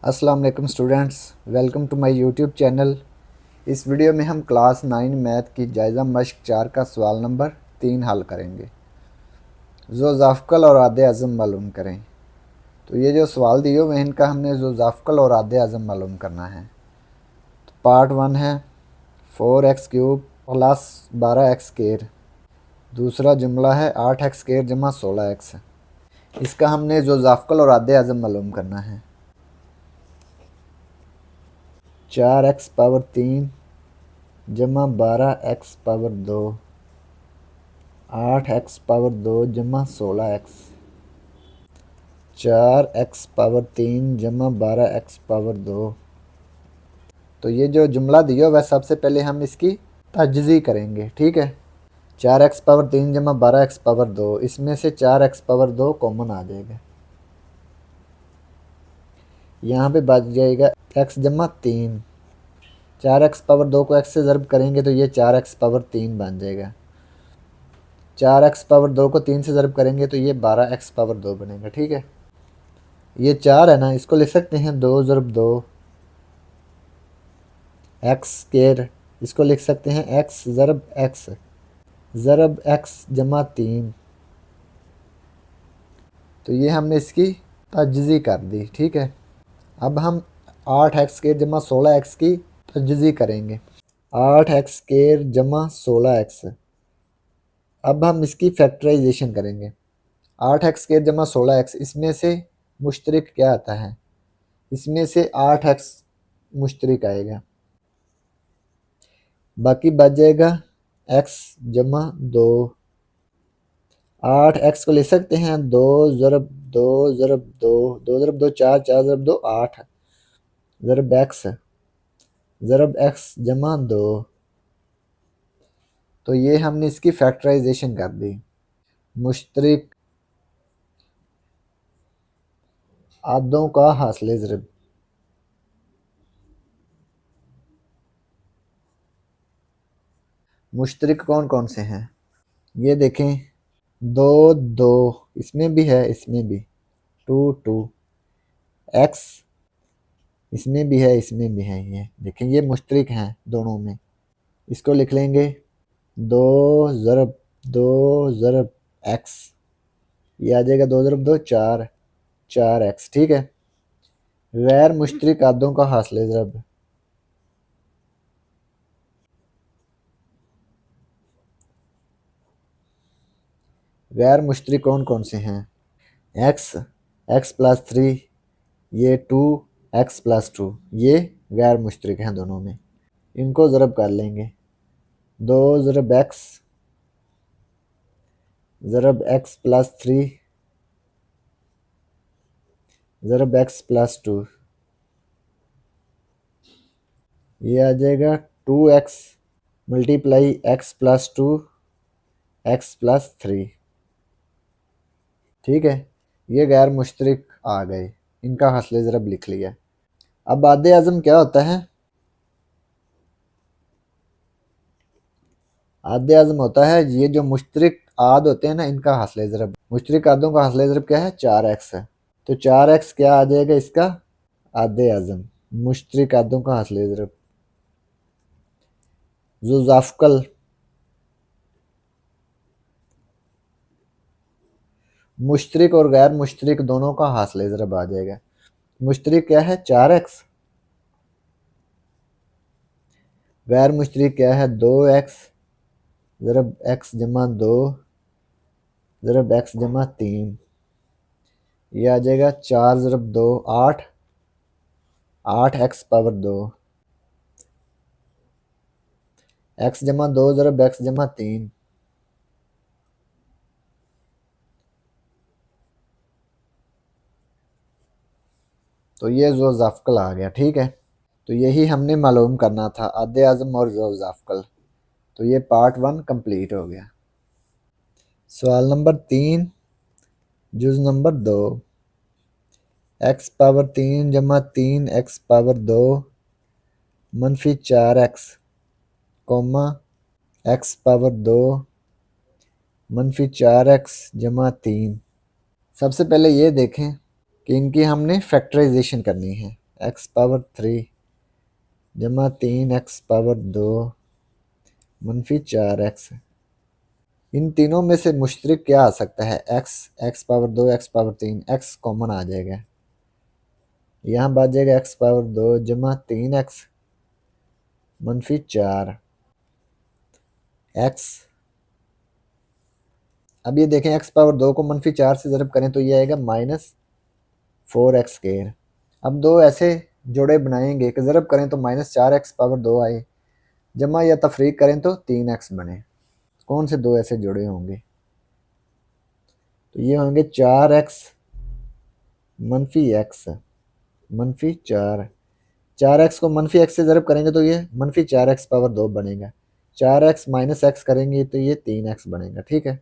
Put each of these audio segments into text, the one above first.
अस्सलाम वालेकुम students, welcome to my YouTube channel. इस वीडियो में हम क्लास 9 मैथ की जायज़ा मश्क 4 का सवाल नंबर 3 हल करेंगे। ज़ोज़ाफ़्कल और आधे अज़म मालूम करें। तो ये जो सवाल दिए हुए हैं इनका हमने ज़ोज़ाफ़्कल और आधे अज़म मालूम करना है। तो पार्ट 1 है 4x cube plus 12x square. दूसरा जुमला है 8x स्क्वायर जमा 16x। इसका हमने ज़ोज़ाफ़्कल और आधे अज़म मालूम करना है। 4x पावर 3 जमा 12x पावर 2, 8x पावर 2 जमा 16x, 4x पावर 3 जमा 12x पावर 2। तो ये जो जुमला दिया हुआ है सबसे पहले हम इसकी तजज़ी करेंगे, ठीक है। 4x पावर 3 जमा 12x पावर 2, इसमें से 4x पावर 2 कॉमन आ जाएगा, यहाँ पे बच जाएगा x जमा 3। 4x पावर 2 को x से ज़र्ब करेंगे तो ये 4x पावर 3 बन जाएगा। 4x पावर 2 को 3 से ज़र्ब करेंगे तो ये 12x पावर 2 बनेगा, ठीक है। ये 4 है ना, इसको लिख सकते हैं 2 ज़रब 2 एक्स स्क्वायर। इसको लिख सकते हैं x ज़रब x जमा 3। तो ये हमने इसकी तजज़ी कर दी, ठीक है। अब हम 8x स्क्वायर जमा 16x की तजज़ी करेंगे। 8x स्क्वायर जमा 16x। अब हम इसकी फैक्टराइजेशन करेंगे। 8x स्क्वायर जमा 16x, इसमें से मुश्तरिक क्या आता है, इसमें से 8x मुश्तरिक आएगा, बाकी बच जाएगा x जमा 2। 8x को ले सकते हैं 2 ज़रब 2 ज़रब 2, 2 ज़रब 2 4, 4 ज़रब 2 8 ज़रब x जमा 2। तो ये हमने इसकी फैक्टराइजेशन कर दी। मुश्तरिक आदों का हासिल ज़रब। मुश्तरिक कौन कौन से हैं, ये देखें 2 2, इसमें भी है, इसमें भी 2 2, x इसमें भी है, इसमें भी है। ये देखें ये मुश्तरिक हैं दोनों में। इसको लिख लेंगे 2 ज़रब 2 ज़रब x, ये आ जाएगा 2 ज़रब 2 4, 4x, ठीक है। गैर मुश्तरिक आदों का हासिल ज़रब। गैर मुश्तरिक कौन कौन से हैं, x प्लस 3, ये 2x प्लस 2, ये गैर मुश्तरिक हैं दोनों में। इनको ज़रब कर लेंगे 2 ज़रब x ज़रब x plus 3 ज़रब x plus 2, ये आ जाएगा 2x multiply x plus 2 x plus 3, ठीक है। ये गैर मुश्तरिक आ गए, इनका हासिल ज़रब लिख लिया। अब आधे आज़म क्या होता है, आधे आज़म होता है ये जो मुश्तरिक आद होते हैं ना, इनका हासिल ज़रब। मुश्तरिक आदों का हासिल ज़रब क्या है, 4x है। तो 4x क्या आ जाएगा इसका आधे आज़म, मुश्तरिक आदों का हासिल ज़रब। ज़ोज़ाफ़्कल मुश्तरिक और गैर मुश्तरिक दोनों का हासिल ज़रब आ जाएगा। मुश्तरिक क्या है 4x, गैर मुश्तरिक क्या है 2x ज़रब x जमा 2 ज़रब x जमा 3, ये आ जाएगा 4 ज़रब 2 8, 8x पावर 2, x जमा 2 ज़रब x जमा 3। तो ये ज़ोज़ाफ़्कल आ गया, ठीक है। तो यही हमने मालूम करना था, आधे आज़म और ज़ोज़ाफ़्कल। तो ये पार्ट 1 कंप्लीट हो गया। सवाल नंबर 3 जुज़ नंबर 2, x पावर 3 जमा 3x पावर 2 मनफी 4x कॉमा x पावर 2 मनफी 4x जमा 3। सबसे पहले ये देखें कि इनकी हमने फैक्टराइजेशन करनी है। एक्स पावर 3 जमा 3 एक्स पावर 2 मनफी 4 एक्स। इन तीनों में से मुश्तरक क्या आ सकता है? X, x power 2, x power 3, x common आ जाएगा। यहाँ बच जाएगा एक्स पावर 2 जमा 3 एक्स मनफी 4 एक्स। अब ये देखें एक्स पावर 2 को मनफी 4 से ज़रब करें तो ये आएगा -4 एक्स स्क्वायर। अब दो ऐसे जोड़े बनाएंगे कि ज़रब करें तो -4 एक्स पावर 2 आए, जमा या तफरीक करें तो 3 एक्स बने। कौन से दो ऐसे जोड़े होंगे? तो ये होंगे 4 एक्स मनफी एक्स मनफी 4। 4 एक्स को मनफी एक्स से ज़रब करेंगे तो ये मनफी 4 एक्स पावर 2 बनेगा। 4 एक्स माइनस एक्स करेंगे तो ये 3 एक्स बनेगा। ठीक है,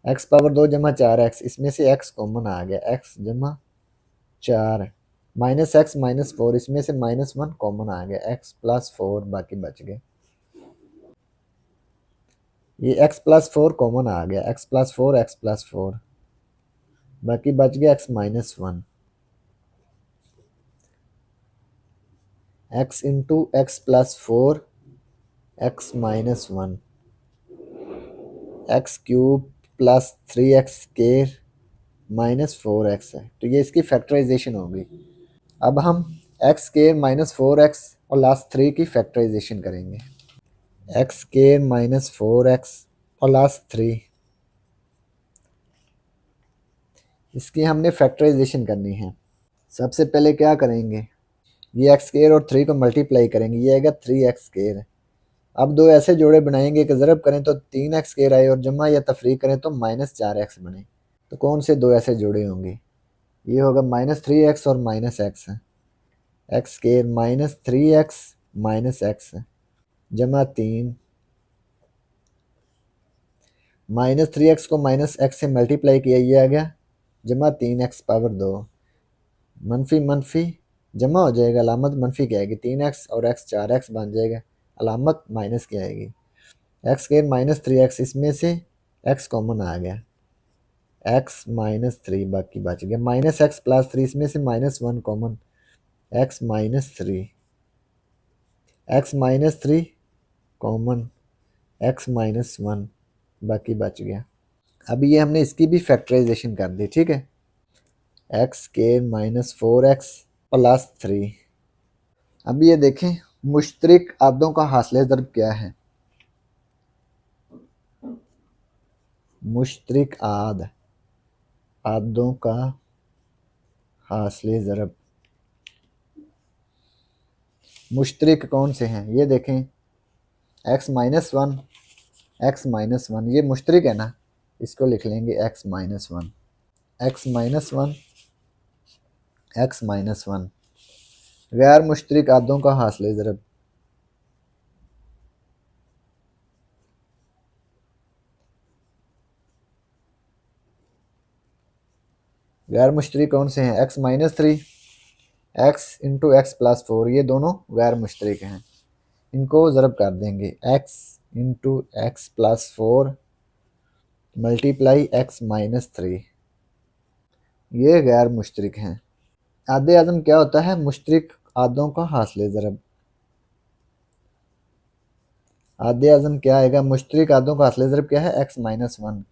एक्स पावर 2 जमा 4 एक्स, इसमें से एक्स कॉमन आ गया, एक्स जमा 4 -x -4, इसमें से -1 कॉमन आ गया, x प्लस 4 बाकी बच गए। ये x प्लस 4 कॉमन आ गया, x प्लस 4 x प्लस 4 बाकी बच गया x -1। x into x plus 4 x -1 x cube plus 3x square -4x है। तो ये इसकी फैक्टराइजेशन होगी। अब हम x स्क्वायर -4x और लास्ट 3 की फैक्टराइजेशन करेंगे। एक्स स्क्वायर -4x और लास्ट 3, इसकी हमने फैक्टराइजेशन करनी है। सबसे पहले क्या करेंगे, ये एक्स स्क्वायर और 3 को मल्टीप्लाई करेंगे, ये आएगा 3x स्क्वायर। अब दो ऐसे जोड़े बनाएंगे कि ज़रब करें तो 3x स्क्वायर आए और जमा या तफरीक करें तो -4x बने। तो कौन से दो ऐसे जोड़े होंगे? ये होगा -3x और -x। X square -3x -x जमा 3 -3x को -x से मल्टीप्लाई किया, ये आ गया जमा 3x पावर 2 मनफी मनफी जमा हो जाएगा, अलामत मनफी की आएगी, 3x और x 4x बन जाएगा, अलामत माइनस की आएगी। एक्स स्क्वायर -3x, इसमें से x कॉमन आ गया, x -3 बाकी बच गया, -x प्लस 3, इसमें से -1 common, x -3 x -3 common, x -1 बाकी बच गया। अभी ये हमने इसकी भी फैक्टराइजेशन कर दी। ठीक है, एक्स स्क्वायर -4x प्लस 3। अब ये देखें मुश्तरक आदों का हासिल ज़रब क्या है? मुश्तरक आदों का हासिल ज़रब मुश्तरक कौन से हैं? ये देखें x -1 x -1, ये मुश्तरक है ना, इसको लिख लेंगे x -1 x -1 x -1। गैर मुश्तरक आदों का हासिल ज़रब गैर मुश्तरक कौन से हैं? x -3 x into x plus 4, ये दोनों गैर मुश्तरक हैं, इनको ज़रब कर देंगे, x into x plus 4 multiply x -3, ये गैर मुश्तरक हैं। आदे आज़म क्या होता है? मुश्तरक आदों का हासिल ज़रब। आदे आज़म क्या आएगा? मुश्तरक आदों का हासिल ज़रब क्या है? x -1,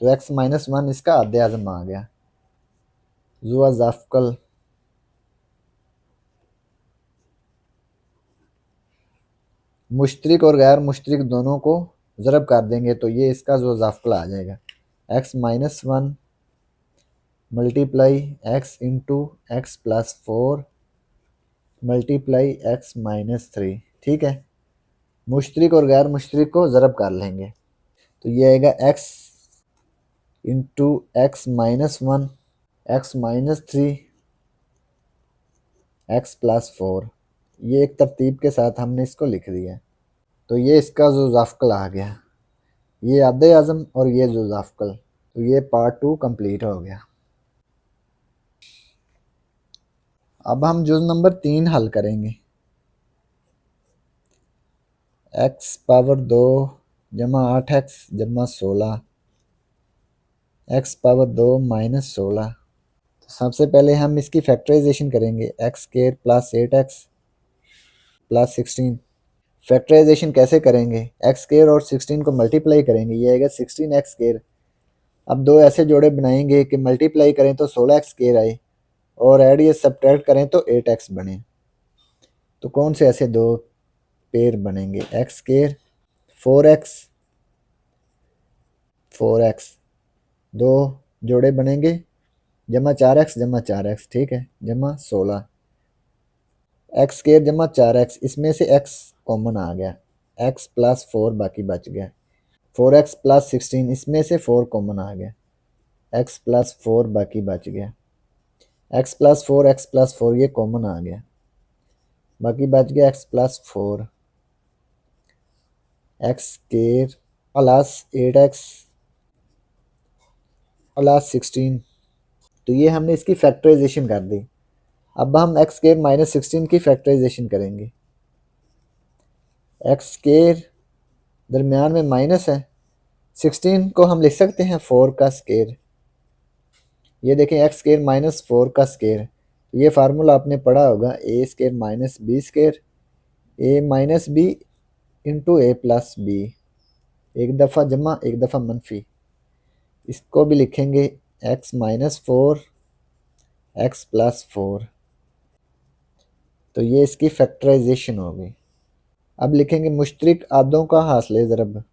तो x -1 इसका आदे आज़म आ गया। जुआ ज़ाफ़कल मुश्तरक और गैर मुश्तरक दोनों को ज़रब कर देंगे तो ये इसका जो ज़ाफ़कल आ जाएगा, x -1 multiply x into x plus 4 multiply x -3। ठीक है, मुश्तरक और गैर मुश्तरक को ज़रब कर लेंगे तो ये आएगा x into x -1 x -3 x plus 4, ये एक तरतीब के साथ हमने इसको लिख दिया। तो ये इसका जो ज़ाफ़कल आ गया, ये आदे आज़म और ये जो ज़ाफ़कल, तो ये पार्ट 2 कंप्लीट हो गया। अब हम जुज़ नंबर 3 हल करेंगे। x पावर 2 जमा 8x जमा 16 x पावर 2 -16 सबसे पहले हम इसकी फैक्टराइजेशन करेंगे, X square plus 8x plus 16। Factorization कैसे करेंगे, एक्स स्क्वायर और 16 को मल्टीप्लाई करेंगे, ये आएगा 16x स्क्वायर। अब दो ऐसे जोड़े बनाएंगे कि मल्टीप्लाई करें तो 16x स्क्वायर आए और ऐड या सब्ट्रैक्ट करें तो 8x बने। तो कौन से ऐसे दो पेयर बनेंगे, एक्स स्क्वायर 4x दो जोड़े बनेंगे, जमा 4x, ठीक है, जमा 16। एक्स स्क्वायर जमा 4x, इसमें से x कॉमन आ गया, x प्लस 4 बाकी बच गया। 4x प्लस 16, इसमें से 4 कॉमन आ गया, x प्लस 4 बाकी बच गया। x प्लस 4 ये कॉमन आ गया, बाकी बच गया x plus 4। X square plus 8x plus 16। तो ये हमने इसकी फैक्टराइजेशन कर दी। अब हम एक्स स्क्वायर माइनस 16 की फैक्टराइजेशन करेंगे। एक्स स्क्वायर दरमियान में माइनस है, 16 को हम लिख सकते हैं 4 का स्क्वायर। ये देखें एक्स स्क्वायर माइनस 4 का स्क्वायर, ये फार्मूला आपने पढ़ा होगा, ए स्क्वायर माइनस बी स्क्वायर, ए माइनस बी इंटू ए प्लस बी, एक दफ़ा जमा एक दफ़ा मनफी। इसको भी लिखेंगे एक्स माइनस 4 एक्स प्लस 4। तो ये इसकी फैक्टराइजेशन होगी। अब लिखेंगे मुश्तरक आदों का हासिल ज़रब।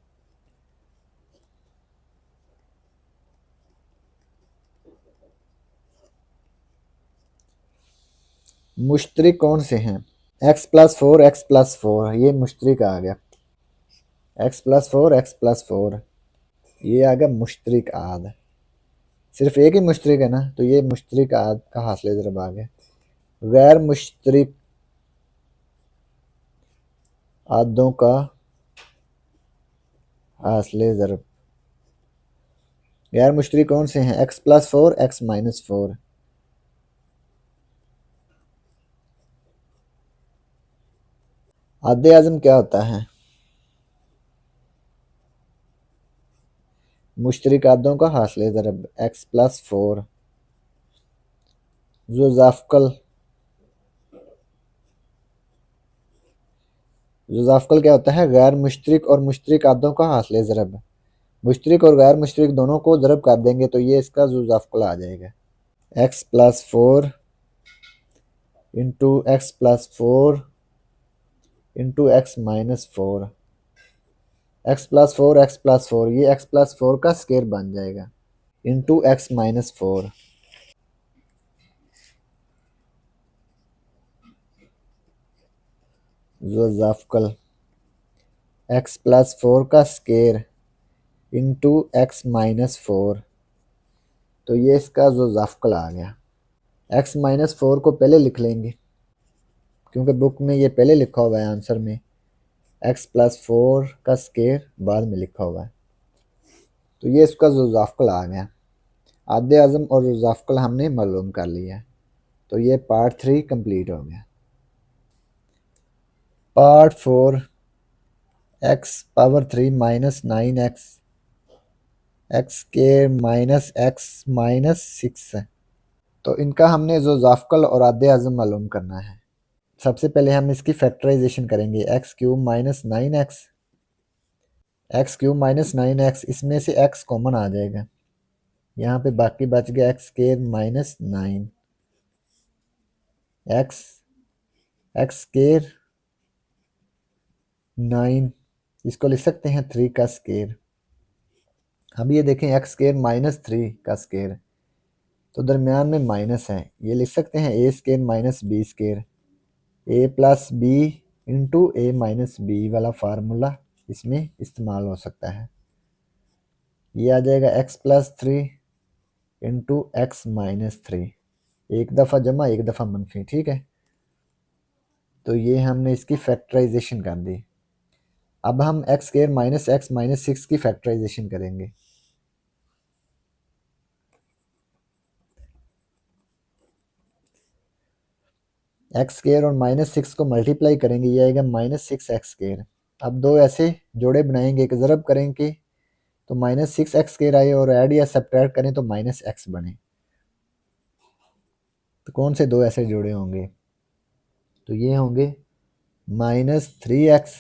मुश्तरक कौन से हैं, एक्स प्लस 4 ये मुश्तरक आ गया, एक्स प्लस 4 ये आ गया मुश्तरक आद। सिर्फ एक ही मुश्तरक है ना, तो ये मुश्तरक आद का हासिल ज़रब आ गया। गैर मुश्तरक आदों का हासिल ज़रब। गैर मुश्तरक कौन से हैं, एक्स प्लस 4 एक्स माइनस 4। आदे आज़म क्या होता है, मुश्तरक आदों का हासिल ज़रब, एक्स प्लस 4। ज़ुज़ाफ़्कल, ज़ुज़ाफ़्कल क्या होता है, गैर मुश्तरक और मुश्तरक आदों का हासिल ज़रब। मुश्तरक और गैर मुश्तरक दोनों को ज़रब कर देंगे तो ये इसका ज़ुज़ाफ़्कल आ जाएगा, x plus 4 into x plus 4 into x minus 4। X plus 4 ये एक्स प्लस 4 का स्क्वायर बन जाएगा, इंटू एक्स माइनस 4। ज़ुज़ाफ़्कल एक्स प्लस 4 का स्क्वायर इंटू एक्स माइनस 4। तो ये इसका ज़ुज़ाफ़्कल आ गया। एक्स माइनस 4 को पहले लिख लेंगे, क्योंकि बुक में ये पहले लिखा हुआ है आंसर में, एक्स प्लस 4 का स्क्वायर बाद में लिखा हुआ है। तो ये इसका ज़ुज़ाफ़्कल आ गया। आदे आज़म और ज़ुज़ाफ़्कल हमने मालूम कर लिया। तो ये पार्ट 3 कंप्लीट हो गया। Part 4 x power 3 minus 9x x square minus x minus 6 है। तो इनका हमने ज़ुज़ाफ़्कल और आदे आज़म मालूम करना है। सबसे पहले हम इसकी फैक्टराइजेशन करेंगे, x cube minus 9x, x cube minus 9x, इसमें से x कॉमन आ जाएगा, यहाँ पे बाकी बच गया x square minus 9 x, x square 9, इसको लिख सकते हैं 3 का स्क्वायर। अब ये देखें एक्स स्क्वायर माइनस 3 का स्क्वायर, तो दरमियान में माइनस है, ये लिख सकते हैं ए स्क्वायर माइनस बी स्क्वायर, ए प्लस बी इंटू ए माइनस बी वाला फार्मूला इसमें इस्तेमाल हो सकता है। ये आ जाएगा x plus 3 into x minus 3, एक दफ़ा जमा एक दफ़ा मनफी, ठीक है। तो ये हमने इसकी फैक्टराइजेशन कर दी। अब हम x square minus x minus 6 की फैक्टराइजेशन करेंगे। एक्स स्क्वायर और माइनस 6 को मल्टीप्लाई करेंगे, ये आएगा माइनस 6x स्क्वायर। अब दो ऐसे जोड़े बनाएंगे कि ज़रब करेंगे तो माइनस 6x स्क्वायर आए और ऐड या सब्ट्रैक्ट करें तो माइनस एक्स बने। तो कौन से दो ऐसे जुड़े होंगे? तो ये होंगे -3x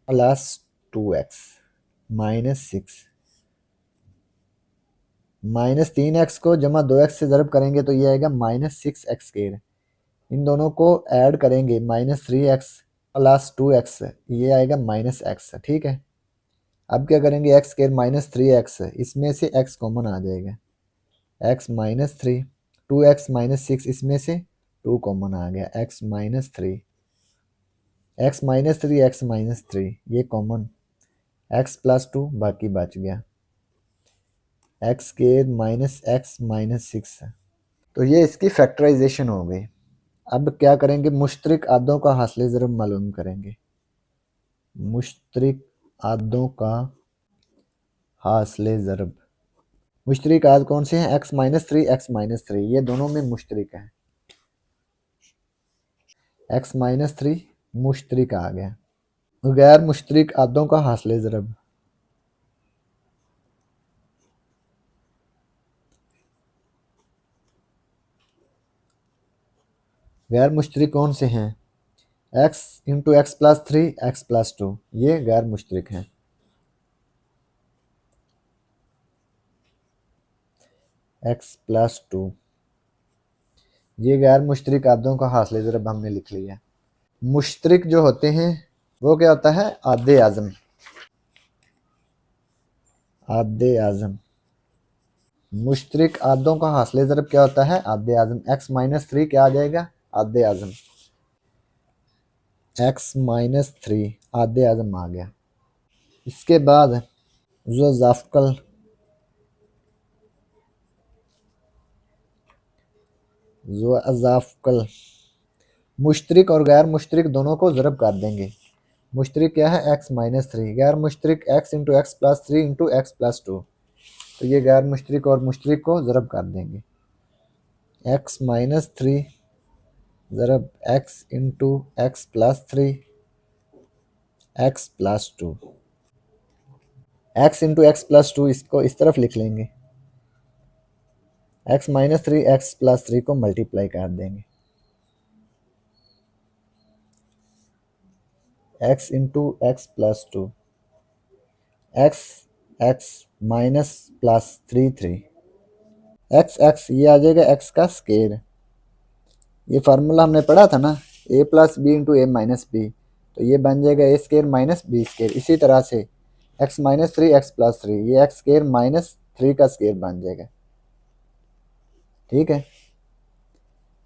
प्लस 2x -6। -3x को जमा 2x से ज़रब करेंगे तो ये आएगा -6x²। इन दोनों को ऐड करेंगे -3x प्लस 2x, ये आएगा -x। ठीक है, अब क्या करेंगे, x² -3x, इसमें से x कॉमन आ जाएगा, x -3, 2x -6, इसमें से 2 कॉमन आ गया, x -3, x -3, x -3 ये कॉमन, x + 2 बाकी बच गया, x² -x -6। तो ये इसकी फैक्टराइजेशन हो गई। अब क्या करेंगे, मुश्तरक आदों का हासिल ज़रब मालूम करेंगे। मुश्तरक आदों का हासिल ज़रब, मुश्तरक आद कौन से हैं, x -3, x -3, ये दोनों में मुश्तरक है, x -3 मुश्तरक आ गया। गैर मुश्तरक आदों का हासिल ज़रब, गैर मुश्तरक कौन से हैं, x × x + 3, x + 2, ये गैर मुश्तरक हैं। x + 2 ये गैर मुश्तरक आदों का हासिल ज़रब हमने लिख लिया। मुश्तरक जो होते हैं वो क्या होता है, आदे आज़म। आदे आज़म, मुश्तरक आदों का हासिल ज़रब क्या होता है, आदे आज़म। x -3 क्या आ जाएगा, आदे आज़म, x -3 आदे आज़म आ गया। इसके बाद ज़ोज़ाफ़्कल, ज़ोज़ाफ़्कल मुश्तरक और गैर मुश्तरक दोनों को ज़रब कर देंगे। मुश्तरक क्या है, x -3, गैर मुश्तरक x × x + 3 × x + 2, तो ये गैर मुश्तरक और मुश्तरक को ज़रब कर देंगे। x -3 ज़रब x × x + 3 x + 2, x × x + 2 इसको इस तरफ लिख लेंगे, x -3 x + 3 को मल्टीप्लाई कर देंगे, x × x + 2 x -3 3 x ये आ जाएगा x का स्केयर। ये फार्मूला हमने पढ़ा था ना, a + b × a - b, तो ये बन जाएगा a² - b²। इसी तरह से x -3 x + 3, ये x² - 3 का स्केयर बन जाएगा। ठीक है,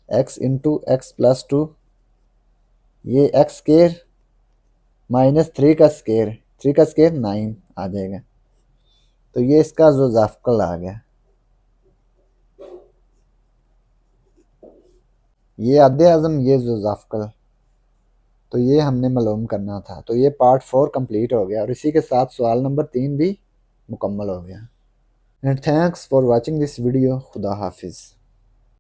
x × x + 2, ये x² - 3 का स्केयर, 3 का स्केयर 9 आ जाएगा। तो ये इसका ज़ोज़ाफ़्कल आ गया। ये आदे आज़म, ये ज़ोज़ाफ़्कल, तो ये हमने मालूम करना था। तो ये पार्ट 4 कंप्लीट हो गया और इसी के साथ सवाल नंबर 3 भी मुकम्मल हो गया। And thanks for watching this video. खुदा हाफिज़।